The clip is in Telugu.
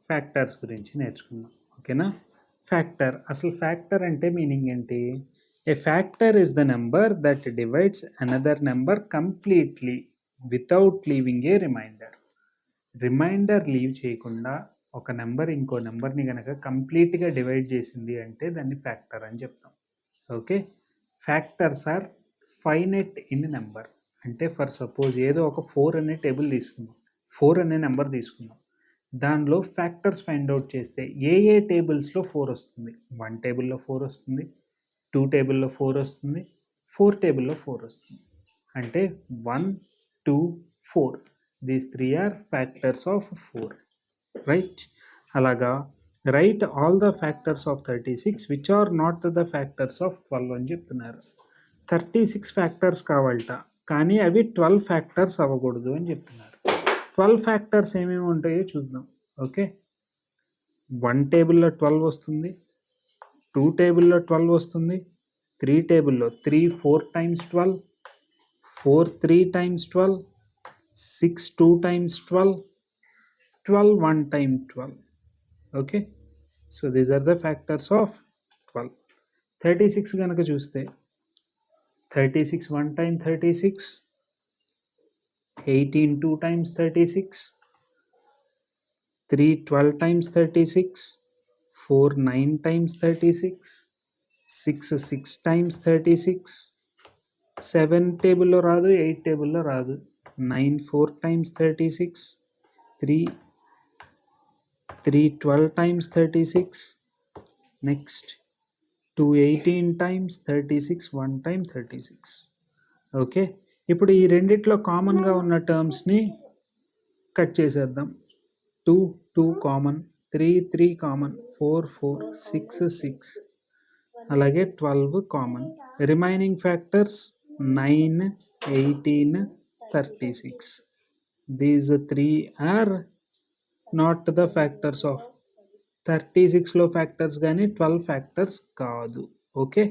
ఫ్యాక్టర్స్ గురించి నేర్చుకుందాం. ఓకేనా? ఫ్యాక్టర్, అసలు ఫ్యాక్టర్ అంటే మీనింగ్ ఏంటి? A factor is the number that divides another number completely without leaving a remainder. Remainder leave చేయకుండా ఒక నెంబర్ ఇంకో నెంబర్ని కనుక కంప్లీట్గా డివైడ్ చేసింది అంటే దాన్ని ఫ్యాక్టర్ అని చెప్తాం. Okay, factors are finite in number. అంటే ఫర్ సపోజ్ ఏదో ఒక 4 అనే టేబుల్ తీసుకుందాం, 4 అనే నెంబర్ తీసుకుందాం. దానిలో ఫ్యాక్టర్స్ ఫైండ్ అవుట్ చేస్తే ఏ ఏ టేబుల్స్లో 4 వస్తుంది? 1 టేబుల్లో 4 వస్తుంది, 2 టేబుల్లో 4 వస్తుంది, 4 టేబుల్లో 4 వస్తుంది. అంటే 1, 2, 4 these 3 are factors of 4, right? అలాగా right all the factors of 36 which are not the factors of 12 అని చెప్తున్నారు. 36 ఫ్యాక్టర్స్ కావాలట, కానీ అవి 12 ఫ్యాక్టర్స్ అవ్వకూడదు అని చెప్తున్నారు. 12 ఫ్యాక్టర్స్ ఏమేమి ఉంటాయో చూద్దాం. ఓకే, 1 టేబుల్లో 12 వస్తుంది, 2 టేబుల్లో 12 వస్తుంది, 3 టేబుల్లో 3 4 times 12, 4 3 times 12, 6 2 times 12, 12 1 time 12. Okay, so these are the factors of 12. 36 కనుక చూస్తే 36 1 time 36, 18 2 times 36, 3 12 times 36, 4 9 times 36, 6 6 times 36, 7 టేబుల్లో రాదు, 8 టేబుల్లో రాదు, 9 4 times 36, 3 12 times 36, next 2 18 times 36, 1 time 36. Okay, ఇప్పుడు ఈ రెండిట్లో కామన్గా ఉన్న టర్మ్స్ని కట్ చేసేద్దాం. 2 2 కామన్, 3 3 కామన్, 4 4, 6 6, అలాగే 12 common. Remaining factors 9 18 36. These 3 are not the factors of 36లో ఫ్యాక్టర్స్ కానీ 12 ఫ్యాక్టర్స్ కాదు. ఓకే,